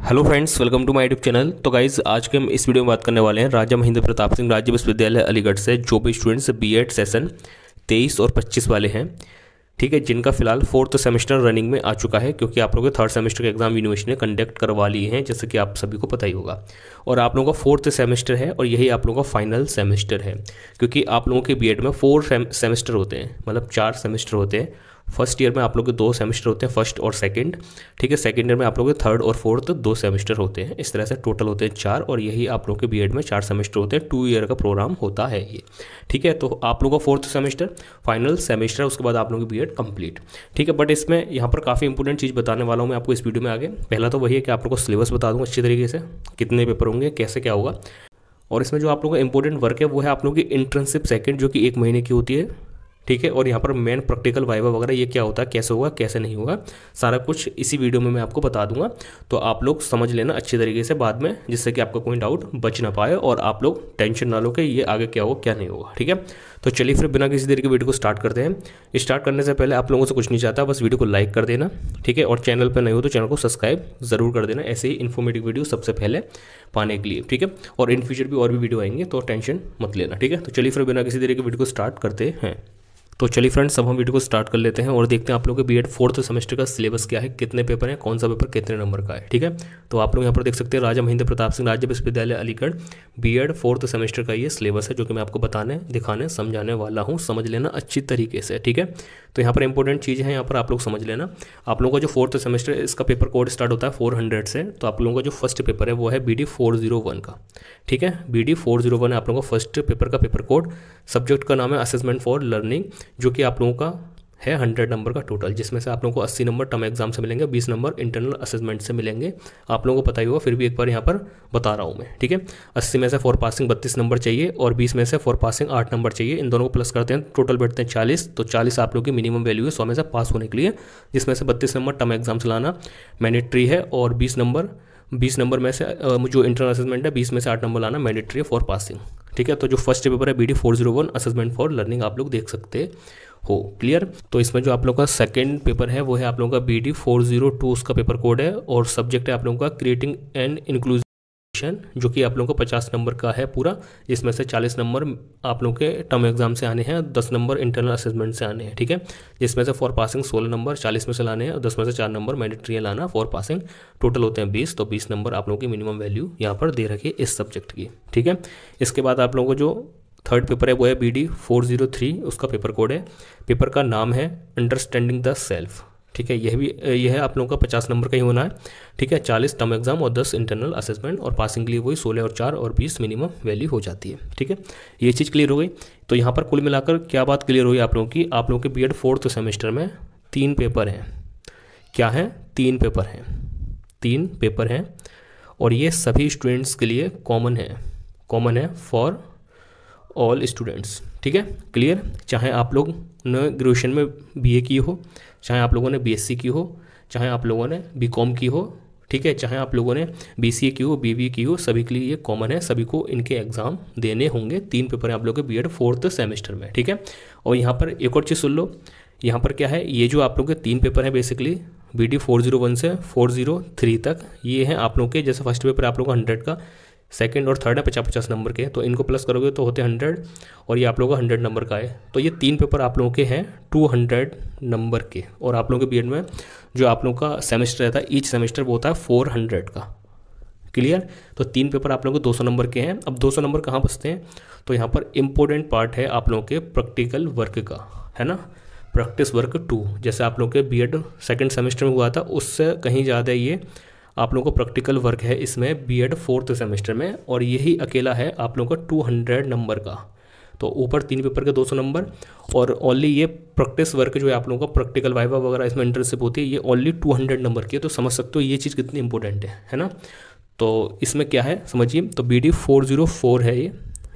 Hello friends, welcome to my YouTube channel. तो guys, आज के हम इस वीडियो में बात करने वाले हैं राजा महेंद्र प्रताप सिंह राज्य विश्वविद्यालय अलीगढ़ से जो भी स्टूडेंट्स बीएड सेशन 23 और 25 वाले हैं, ठीक है, जिनका फिलहाल 4th सेमेस्टर रनिंग में आ चुका है, क्योंकि आप लोगों के 3rd सेमेस्टर के एग्जाम यूनिवर्सिटी ने कंडक्ट करवा लिए हैं, जैसे कि आप सभी को पता ही होगा। और आप लोगों का 4th सेमेस्टर है और यही आप लोगों का फाइनल सेमेस्टर है, क्योंकि आप लोगों के बीएड में 4 सेमेस्टर होते हैं, मतलब 4 सेमेस्टर होते हैं। फर्स्ट ईयर में आप लोग के 2 सेमेस्टर होते हैं, फर्स्ट और सेकंड, ठीक है। सेकंड ईयर में आप लोग के 3rd और 4th 2 सेमेस्टर होते हैं। इस तरह से टोटल होते हैं 4, और यही आप लोग के बीएड में 4 सेमेस्टर होते हैं। 2 ईयर का प्रोग्राम होता है ये, ठीक है। तो आप लोगों का 4th सेमेस्टर फाइनल सेमेस्टर, उसके बाद आप लोगों की बीएड कंप्लीट, ठीक है। बट इसमें यहाँ पर काफ़ी इंपॉर्टेंट चीज़ बताने वाला हूँ मैं आपको इस वीडियो में आगे। पहला तो वही है कि आप लोग को सिलेबस बता दूँ अच्छी तरीके से, कितने पेपर होंगे, कैसे क्या होगा। और इसमें जो आप लोगों का इंपॉर्टेंट वर्क है वो है आप लोगों की इंटर्नशिप सेकंड, जो कि 1 महीने की होती है, ठीक है। और यहाँ पर मेन प्रैक्टिकल वाइवा वगैरह ये क्या होता है, कैसे होगा, कैसे नहीं होगा, सारा कुछ इसी वीडियो में मैं आपको बता दूंगा। तो आप लोग समझ लेना अच्छी तरीके से बाद में, जिससे कि आपका कोई डाउट बच ना पाए और आप लोग टेंशन ना लो कि ये आगे क्या होगा क्या नहीं होगा, ठीक है। तो चलिए फिर बिना किसी देर के वीडियो को स्टार्ट करते हैं। स्टार्ट करने से पहले आप लोगों से कुछ नहीं चाहता, बस वीडियो को लाइक कर देना, ठीक है। और चैनल पर नहीं हो तो चैनल को सब्सक्राइब जरूर कर देना, ऐसे ही इन्फॉर्मेटिव वीडियो सबसे पहले पाने के लिए, ठीक है। और इन फ्यूचर भी और भी वीडियो आएंगे, तो टेंशन मत लेना, ठीक है। तो चलिए फिर बिना किसी देर के वीडियो को स्टार्ट करते हैं। तो चलिए फ्रेंड्स, अब हम वीडियो को स्टार्ट कर लेते हैं और देखते हैं आप लोगों के बीएड 4th सेमेस्टर का सिलेबस क्या है, कितने पेपर हैं, कौन सा पेपर कितने नंबर का है, ठीक है। तो आप लोग यहाँ पर देख सकते हैं राजा महेंद्र प्रताप सिंह राज्य विश्वविद्यालय अलीगढ़ बीएड 4th सेमेस्टर का ये सिलेबस है, जो कि मैं आपको बताने, दिखाने, समझाने वाला हूँ। समझ लेना अच्छी तरीके से, ठीक है। तो यहाँ पर इंपॉर्टेंट चीज़ है, यहाँ पर आप लोग समझ लेना। आप लोगों का जो 4th सेमेस्टर है, इसका पेपर कोड स्टार्ट होता है 400 से। तो आप लोगों का जो फर्स्ट पेपर है वो है BD 401 का, ठीक है। BD 401 है आप लोगों का फर्स्ट पेपर का पेपर कोड। सब्जेक्ट का नाम है असेसमेंट फॉर लर्निंग, जो कि आप लोगों का है 100 नंबर का टोटल, जिसमें से आप लोगों को 80 नंबर टर्म एग्जाम से मिलेंगे, 20 नंबर इंटरनल असेसमेंट से मिलेंगे। आप लोगों को पता ही होगा, फिर भी एक बार यहाँ पर बता रहा हूँ मैं, ठीक है। 80 में से फॉर पासिंग 32 नंबर चाहिए और 20 में से फॉर पासिंग 8 नंबर चाहिए। इन दोनों को प्लस करते हैं, टोटल बैठते हैं 40। तो 40 आप लोग की मिनिमम वैल्यू है 100 में से पास होने के लिए, जिसमें से 32 नंबर टर्म एग्जाम से लाना मैंडेटरी है, और 20 नंबर में से जो इंटरनल असेसमेंट है 20 में से 8 नंबर लाना मैंडेटरी है फॉर पासिंग, ठीक है। तो जो फर्स्ट पेपर है BD 401 असेसमेंट फॉर लर्निंग, आप लोग देख सकते हो, क्लियर। तो इसमें जो आप लोगों का सेकंड पेपर है वो है आप लोगों का BD 402, उसका पेपर कोड है, और सब्जेक्ट है आप लोगों का क्रिएटिंग एंड इंक्लूजन, जो कि आप लोगों को 50 नंबर का है पूरा, जिसमें से 40 नंबर आप लोगों के टर्म एग्जाम से आने हैं, 10 नंबर इंटरनल असेसमेंट से आने हैं, ठीक है। जिसमें से फॉर पासिंग 16 नंबर 40 में से लाने हैं, और 10 में से 4 नंबर मैंडेटरी लाना फॉर पासिंग। टोटल होते हैं 20। तो 20 नंबर आप लोगों की मिनिमम वैल्यू यहाँ पर दे रखी है इस सब्जेक्ट की, ठीक है। इसके बाद आप लोगों को जो थर्ड पेपर है वो है BD 403, उसका पेपर कोड है। पेपर का नाम है अंडरस्टैंडिंग द सेल्फ, ठीक है। यह है आप लोगों का 50 नंबर का ही होना है, ठीक है। 40 टर्म एग्जाम और 10 इंटरनल असेसमेंट, और पासिंग के लिए वही 16 और 4 और 20 मिनिमम वैल्यू हो जाती है, ठीक है। ये चीज़ क्लियर हो गई। तो यहाँ पर कुल मिलाकर क्या बात क्लियर हुई आप लोगों की, आप लोगों के बीएड 4th सेमेस्टर में 3 पेपर हैं। क्या है? 3 पेपर हैं, 3 पेपर हैं, और ये सभी स्टूडेंट्स के लिए कॉमन है फॉर ऑल स्टूडेंट्स, ठीक है, क्लियर। चाहे आप लोग ने ग्रेजुएशन में BA की हो, चाहे आप लोगों ने BSc की हो, चाहे आप लोगों ने BCom की हो, ठीक है, चाहे आप लोगों ने BCA की हो, BBA की हो, सभी के लिए ये कॉमन है, सभी को इनके एग्ज़ाम देने होंगे। 3 पेपर हैं आप लोगों के BEd 4th सेमेस्टर में, ठीक है। और यहाँ पर एक और चीज़ सुन लो, यहाँ पर क्या है, ये जो आप लोग के 3 पेपर हैं बेसिकली BD 401 से 403 तक, ये हैं आप लोग के, जैसे फर्स्ट पेपर आप लोग का 100 का, सेकंड और थर्ड है 50-50 नंबर के, तो इनको प्लस करोगे तो होते हैं 100, और ये आप लोगों का 100 नंबर का है। तो ये 3 पेपर आप लोगों के हैं 200 नंबर के, और आप लोगों के बीएड में जो आप लोगों का सेमेस्टर रहता है, ईच सेमेस्टर वो होता है 400 का, क्लियर। तो 3 पेपर आप लोगों को 200 नंबर के हैं। अब 200 नंबर कहाँ बचते हैं, तो यहाँ पर इंपॉर्टेंट पार्ट है आप लोगों के प्रैक्टिकल वर्क का, है ना, प्रैक्टिस वर्क 2, जैसे आप लोगों के बीएड सेकेंड सेमेस्टर में हुआ था, उससे कहीं ज़्यादा ये आप लोगों को प्रैक्टिकल वर्क है इसमें BEd 4th सेमेस्टर में, और यही अकेला है आप लोगों का 200 नंबर का। तो ऊपर 3 पेपर के 200 नंबर, और ओनली ये प्रैक्टिस वर्क जो है आप लोगों का प्रैक्टिकल वाइवा वगैरह इसमें इंटर्नशिप होती है, ये ओनली 200 नंबर की है। तो समझ सकते हो ये चीज़ कितनी इंपॉर्टेंट है ना। तो इसमें क्या है समझिए, तो BD 404 है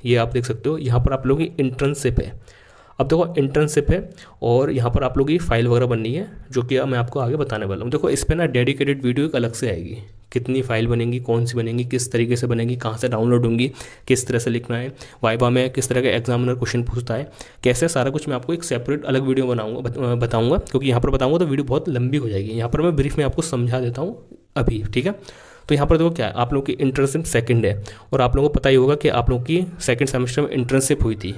ये आप देख सकते हो। यहाँ पर आप लोगों की इंटर्नशिप है। अब देखो इंटर्नशिप है, और यहाँ पर आप लोगों की फाइल वगैरह बननी है, जो कि मैं आपको आगे बताने वाला हूँ। देखो इस पर ना डेडिकेटेड वीडियो एक अलग से आएगी, कितनी फाइल बनेगी, कौन सी बनेगी, किस तरीके से बनेगी, कहाँ से डाउनलोड होंगी, किस तरह से लिखना है, वाइवा में किस तरह का एग्जामिनर क्वेश्चन पूछता है, कैसे, सारा कुछ मैं आपको एक सेपरेट अलग वीडियो बताऊँगा, क्योंकि यहाँ पर बताऊँगा तो वीडियो बहुत लंबी हो जाएगी। यहाँ पर मैं ब्रीफ में आपको समझा देता हूँ अभी, ठीक है। तो यहाँ पर देखो क्या है, आप लोगों की इंटर्नशिप सेकंड है और आप लोगों को पता ही होगा कि आप लोगों की सेकंड सेमेस्टर में इंटर्नशिप हुई थी।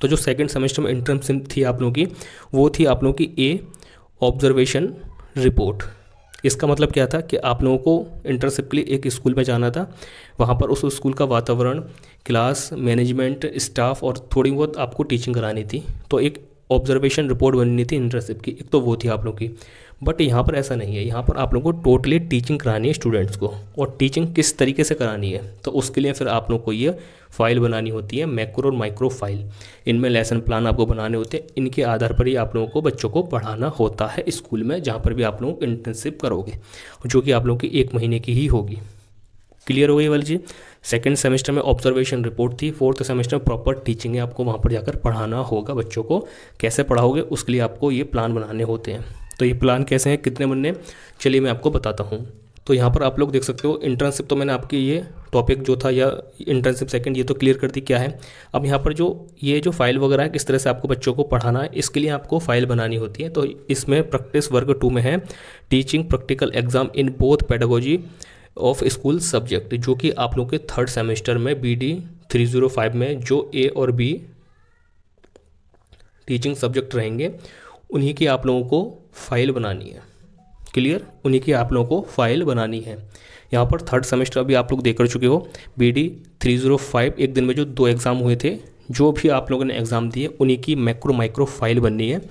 तो जो सेकंड सेमेस्टर में इंटर्नशिप थी आप लोगों की, वो थी आप लोगों की ए ऑब्जर्वेशन रिपोर्ट। इसका मतलब क्या था कि आप लोगों को इंटर्नशिप के लिए एक स्कूल में जाना था, वहाँ पर उस स्कूल का वातावरण, क्लास मैनेजमेंट, स्टाफ और थोड़ी बहुत आपको टीचिंग करानी थी। तो एक ऑब्जर्वेशन रिपोर्ट बननी थी इंटर्नशिप की, एक तो वो थी आप लोग की। बट यहाँ पर ऐसा नहीं है, यहाँ पर आप लोगों को टोटली टीचिंग करानी है स्टूडेंट्स को। और टीचिंग किस तरीके से करानी है, तो उसके लिए फिर आप लोग को ये फाइल बनानी होती है, मैक्रो और माइक्रो फाइल। इनमें लेसन प्लान आपको बनाने होते हैं, इनके आधार पर ही आप लोगों को बच्चों को पढ़ाना होता है स्कूल में, जहाँ पर भी आप लोग इंटर्नशिप करोगे, जो कि आप लोगों की 1 महीने की ही होगी। क्लियर हो गई वाली जी। सेकंड सेमेस्टर में ऑब्जर्वेशन रिपोर्ट थी, फोर्थ सेमेस्टर में प्रॉपर टीचिंग है, आपको वहाँ पर जाकर पढ़ाना होगा बच्चों को। कैसे पढ़ाओगे उसके लिए आपको ये प्लान बनाने होते हैं। तो ये प्लान कैसे हैं, कितने बनने, चलिए मैं आपको बताता हूँ। तो यहाँ पर आप लोग देख सकते हो इंटर्नशिप, तो मैंने आपकी ये टॉपिक जो था या इंटर्नशिप सेकंड ये तो क्लियर कर दी क्या है। अब यहाँ पर जो ये जो फाइल वगैरह है, किस तरह से आपको बच्चों को पढ़ाना है, इसके लिए आपको फाइल बनानी होती है। तो इसमें प्रैक्टिस वर्ग 2 में है teaching practical exam in both pedagogy of school subject, जो कि आप लोग के थर्ड सेमेस्टर में BD 305 में जो A और B टीचिंग सब्जेक्ट रहेंगे, उन्हीं की आप लोगों को फाइल बनानी है। क्लियर, उन्हीं की आप लोगों को फाइल बनानी है। यहाँ पर थर्ड सेमेस्टर अभी आप लोग देख कर चुके हो, BD 305 एक दिन में जो 2 एग्ज़ाम हुए थे, जो भी आप लोगों ने एग्ज़ाम दिए उन्हीं की मैक्रो माइक्रो फाइल बननी है।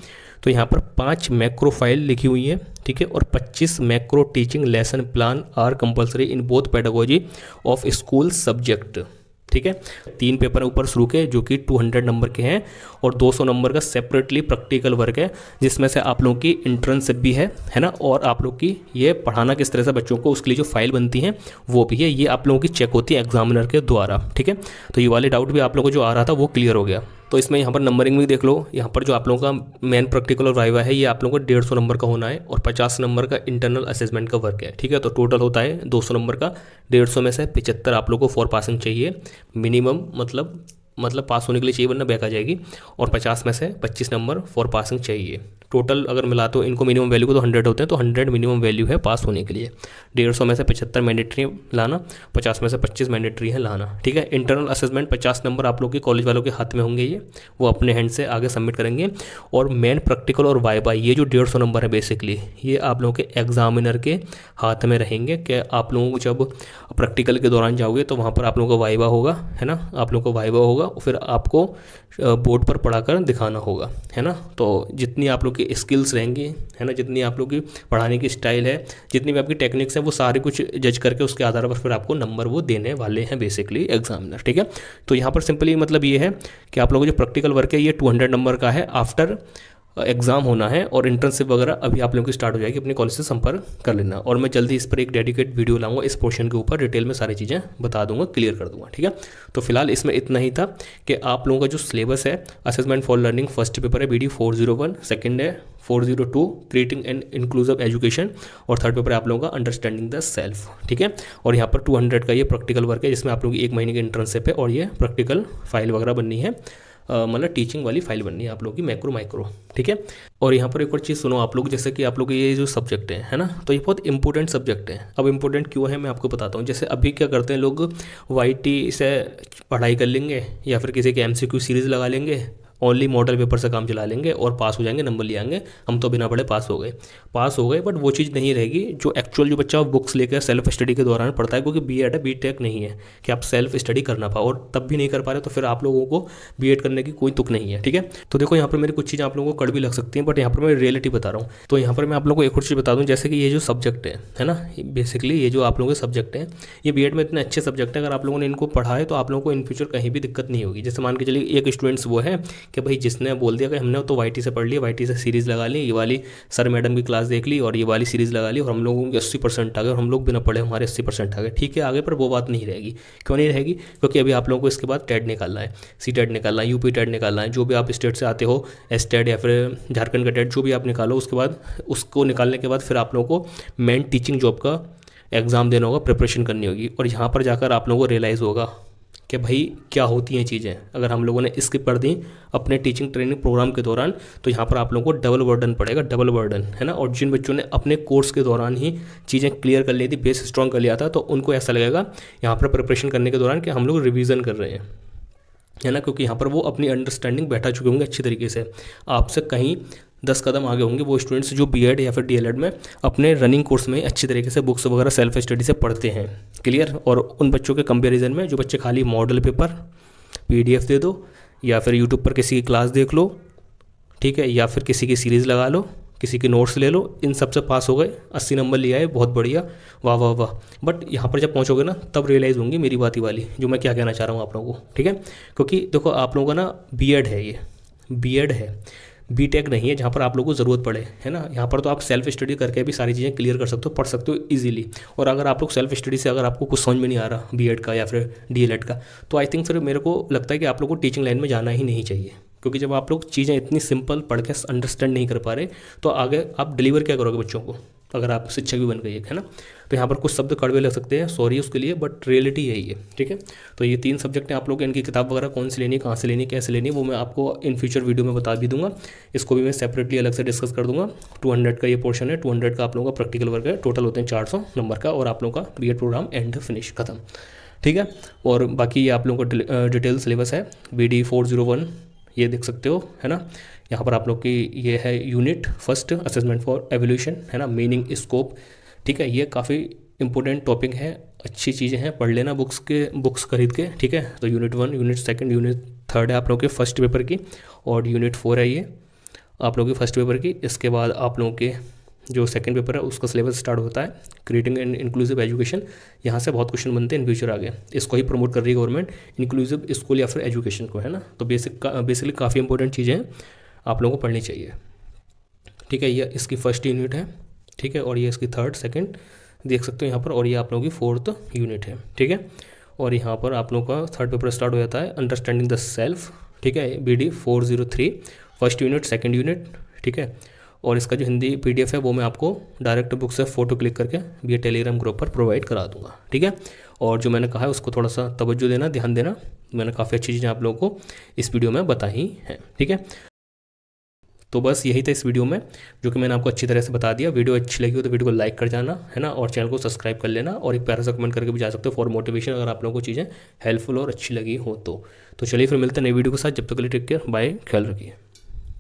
तो यहाँ पर 5 मैक्रो फाइल लिखी हुई है, ठीक है, और 25 macro teaching lesson plan are compulsory in both pedagogy of school subject. ठीक है, 3 पेपर ऊपर शुरू के जो कि 200 नंबर के हैं और 200 नंबर का सेपरेटली प्रैक्टिकल वर्क है, जिसमें से आप लोगों की इंटर्नशिप भी है ना, और आप लोग की ये पढ़ाना किस तरह से बच्चों को, उसके लिए जो फाइल बनती है वो भी है। ये आप लोगों की चेक होती है एग्जामिनर के द्वारा। ठीक है, तो ये वाले डाउट भी आप लोगों को जो आ रहा था वो क्लियर हो गया। तो इसमें यहाँ पर नंबरिंग भी देख लो, यहाँ पर जो आप लोगों का मेन प्रैक्टिकल और वाइवा है ये आप लोगों को 150 नंबर का होना है और 50 नंबर का इंटरनल असेसमेंट का वर्क है। ठीक है, तो टोटल होता है 200 नंबर का। 150 में से 75 आप लोगों को फॉर पासिंग चाहिए मिनिमम, मतलब पास होने के लिए चाहिए, वरना बैक आ जाएगी। और 50 में से 25 नंबर फॉर पासिंग चाहिए। टोटल अगर मिला तो इनको मिनिमम वैल्यू को तो 100 होते हैं, तो 100 मिनिमम वैल्यू है पास होने के लिए। 150 में से 75 मैंडेटरी लाना, 50 में से 25 मैंडेटरी है लाना। ठीक है, इंटरनल असेसमेंट 50 नंबर आप लोग के कॉलेज वालों के हाथ में होंगे, ये वो अपने हैंड से आगे सबमिट करेंगे। और मेन प्रैक्टिकल और वाइवा ये जो 150 नंबर है बेसिकली, ये आप लोगों के एग्जामिनर के हाथ में रहेंगे कि आप लोगों को जब प्रैक्टिकल के दौरान जाओगे तो वहाँ पर आप लोगों का वाइवा होगा, है ना, आप लोगों को वाइवा होगा, फिर आपको बोर्ड पर पढ़ाकर दिखाना होगा, है ना। तो जितनी आप लोग की स्किल्स रहेंगी, है ना, जितनी आप लोग की पढ़ाने की स्टाइल है, जितनी भी आपकी टेक्निक्स है, वो सारे कुछ जज करके उसके आधार पर फिर आपको नंबर वो देने वाले हैं बेसिकली एग्जामिनर। ठीक है, तो यहाँ पर सिंपली मतलब ये है कि आप लोगों को जो प्रैक्टिकल वर्क है ये 200 नंबर का है, आफ्टर एग्जाम होना है। और इंटर्नशिप वगैरह अभी आप लोगों की स्टार्ट हो जाएगी, अपने कॉलेज से संपर्क कर लेना। और मैं जल्दी इस पर एक डेडिकेट वीडियो लाऊंगा, इस पोर्शन के ऊपर डिटेल में सारी चीज़ें बता दूंगा, क्लियर कर दूंगा। ठीक है, तो फिलहाल इसमें इतना ही था कि आप लोगों का जो सिलेबस है, assessment for learning first paper है BD 401, सेकेंड है 402 क्रिएटिंग एंड इंक्लूसिव एजुकेशन, और थर्ड पेपर है आप लोगों का अंडरस्टैंडिंग द सेल्फ। ठीक है, और यहाँ पर 200 का ये प्रैक्टिकल वर्क है, जिसमें आप लोगों की 1 महीने की इंटर्नशिप है और ये प्रैक्टिकल फाइल वगैरह बननी है, मतलब टीचिंग वाली फाइल बननी है आप लोगों की मैक्रो माइक्रो। ठीक है, और यहाँ पर एक और चीज़ सुनो आप लोग, जैसे कि आप लोग ये जो सब्जेक्ट है ना, तो ये बहुत इंपॉर्टेंट सब्जेक्ट है। अब इंपॉर्टेंट क्यों है मैं आपको बताता हूँ। जैसे अभी क्या करते हैं लोग, YT से पढ़ाई कर लेंगे या फिर किसी के MCQ सीरीज़ लगा लेंगे, ओनली मॉडल पेपर से काम चला लेंगे और पास हो जाएंगे, नंबर ले आएंगे, हम तो बिना पढ़े पास हो गए। बट वो चीज़ नहीं रहेगी जो एक्चुअल जो बच्चा बुक्स लेकर सेल्फ स्टडी के दौरान पढ़ता है, क्योंकि B.Ed है, B.Tech नहीं है कि आप सेल्फ स्टडी कर ना पाओ, और तब भी नहीं कर पा रहे तो फिर आप लोगों को B.Ed करने की कोई तुक नहीं है। ठीक है, तो देखो यहाँ पर मेरी कुछ चीज़ें आप लोगों को कड़ भी लग सकती हैं, बट यहाँ पर मैं रियलिटी बता रहा हूँ। तो यहाँ पर मैं आप लोगों को एक और चीज़ बता दूँ, जैसे कि ये जो सब्जेक्ट है ना, बेसिकली ये जो आप लोगों के सब्जेक्ट हैं, ये B.Ed में इतने अच्छे सब्जेक्ट है, अगर आप लोगों ने इनको पढ़ा है तो आप लोगों को इन फ्यूचर कहीं भी दिक्कत नहीं होगी। जैसे मान के चलिए एक स्टूडेंट्स वो है कि भाई जिसने बोल दिया कि हमने तो YT से पढ़ लिया, YT से सीरीज़ लगा ली, ये वाली सर मैडम की क्लास देख ली और ये वाली सीरीज़ लगा ली और हम लोगों के 80% आ गए और हम लोग बिना पढ़े हमारे 80% आ गए। ठीक है, आगे पर वो बात नहीं रहेगी। क्यों नहीं रहेगी? क्योंकि अभी आप लोगों को इसके बाद टेट निकालना है, C-TET निकालना है, UP टेट निकालना है, जो भी आप स्टेट से आते हो, S-TET या फिर झारखंड का टेट जो भी आप निकालो, उसके बाद उसको निकालने के बाद फिर आप लोगों को मेन टीचिंग जॉब का एग्ज़ाम देना होगा, प्रिपरेशन करनी होगी। और यहाँ पर जाकर आप लोगों को रियलाइज़ होगा कि भाई क्या होती हैं चीज़ें। अगर हम लोगों ने स्किप कर दी अपने टीचिंग ट्रेनिंग प्रोग्राम के दौरान तो यहाँ पर आप लोगों को डबल बर्डन पड़ेगा, डबल बर्डन है ना। और जिन बच्चों ने अपने कोर्स के दौरान ही चीज़ें क्लियर कर ली थी, बेस स्ट्रॉन्ग कर लिया था, तो उनको ऐसा लगेगा यहाँ पर प्रिपरेशन करने के दौरान कि हम लोग रिवीजन कर रहे हैं, है ना, क्योंकि यहाँ पर वो अपनी अंडरस्टैंडिंग बैठा चुके होंगे अच्छी तरीके से, आपसे कहीं 10 कदम आगे होंगे वो स्टूडेंट्स जो बीएड या फिर डीएलएड में अपने रनिंग कोर्स में अच्छी तरीके से बुक्स वगैरह सेल्फ स्टडी से पढ़ते हैं। क्लियर। और उन बच्चों के कंपैरिजन में जो बच्चे खाली मॉडल पेपर पीडीएफ दे दो या फिर यूट्यूब पर किसी की क्लास देख लो, ठीक है, या फिर किसी की सीरीज़ लगा लो, किसी के नोट्स ले लो, इन सब से पास हो गए, 80 नंबर लिया है, बहुत बढ़िया, वाह वाह वाह। बट यहाँ पर जब पहुँचोगे ना तब रियलाइज़ होंगी मेरी बात ही वाली जो मैं क्या कहना चाह रहा हूँ आप लोगों को, ठीक है। क्योंकि देखो आप लोगों का ना बीएड है, ये बीएड है, बीटेक नहीं है जहाँ पर आप लोगों को ज़रूरत पड़े, है ना। यहाँ पर तो आप सेल्फ स्टडी करके भी सारी चीज़ें क्लियर कर सकते हो, पढ़ सकते हो इजीली। और अगर आप लोग सेल्फ स्टडी से अगर आपको कुछ समझ में नहीं आ रहा बीएड का या फिर डीएलएड का, तो आई थिंक फिर मेरे को लगता है कि आप लोग को टीचिंग लाइन में जाना ही नहीं चाहिए। क्योंकि जब आप लोग चीज़ें इतनी सिंपल पढ़ के अंडरस्टैंड नहीं कर पा रहे तो आगे आप डिलीवर क्या करोगे बच्चों को, अगर आप शिक्षक भी बन गए, है ना। तो यहाँ पर कुछ शब्द कड़वे लग सकते हैं, सॉरी उसके लिए, बट रियलिटी यही है, ठीक है। तो ये 3 सब्जेक्ट हैं आप लोग, इनकी किताब वगैरह कौन सी लेनी है, कहाँ से लेनी है, कैसे लेनी है, वो मैं आपको इन फ्यूचर वीडियो में बता भी दूंगा। इसको भी मैं सेपरेटली अलग से डिस्कस कर दूंगा। 200 का ये पोर्शन है, 200 का आप लोगों का प्रैक्टिकल वर्क है, टोटल होते हैं 400 नंबर का, और आप लोगों का बीएड प्रोग्राम एंड फिनिश खत्म, ठीक है। और बाकी ये आप लोगों का डिटेल सिलेबस है, BD 401 ये देख सकते हो, है ना। यहाँ पर आप लोग की ये है unit first assessment for evolution, है ना, मीनिंग स्कोप, ठीक है। ये काफ़ी इंपॉर्टेंट टॉपिक है, अच्छी चीज़ें हैं, पढ़ लेना बुक्स खरीद के, ठीक है। तो यूनिट 1, यूनिट 2, यूनिट 3 है आप लोगों के फर्स्ट पेपर की, और यूनिट 4 है ये आप लोगों के फर्स्ट पेपर की। इसके बाद आप लोगों के जो सेकंड पेपर है उसका सिलेबस स्टार्ट होता है क्रिएटिंग एंड इंक्लूसिव एजुकेशन। यहाँ से बहुत क्वेश्चन बनते हैं इन फ्यूचर आगे, इसको ही प्रमोट कर रही है गवर्नमेंट, इंक्लूसिव स्कूल या फिर एजुकेशन को, है ना। तो बेसिकली काफ़ी इंपॉर्टेंट चीज़ें हैं, आप लोगों को पढ़नी चाहिए, ठीक है। ये इसकी फर्स्ट यूनिट है, ठीक है, और ये इसकी 3rd, 2nd देख सकते हो यहाँ पर, और ये आप लोगों की 4th यूनिट है, ठीक है। और यहाँ पर आप लोगों का 3rd पेपर स्टार्ट हो जाता है अंडरस्टैंडिंग द सेल्फ, ठीक है, BD 403 first unit, 2nd unit, ठीक है। और इसका जो हिंदी PDF है वो मैं आपको डायरेक्ट बुक से फ़ोटो क्लिक करके ये टेलीग्राम ग्रुप पर प्रोवाइड करा दूंगा, ठीक है। और जो मैंने कहा है उसको थोड़ा सा तवज्जो देना, ध्यान देना, मैंने काफ़ी अच्छी चीज़ें आप लोगों को इस वीडियो में बताई हैं, ठीक है। तो बस यही था इस वीडियो में जो कि मैंने आपको अच्छी तरह से बता दिया। वीडियो अच्छी लगी हो तो वीडियो को लाइक कर जाना, है ना, और चैनल को सब्सक्राइब कर लेना, और एक प्यारा सा कमेंट करके भी जा सकते हो फॉर मोटिवेशन, अगर आप लोगों को चीज़ें हेल्पफुल और अच्छी लगी हो तो चलिए फिर मिलते हैं नई वीडियो के साथ, जब तक के लिए टेक केयर, बाय, ख्याल रखिए।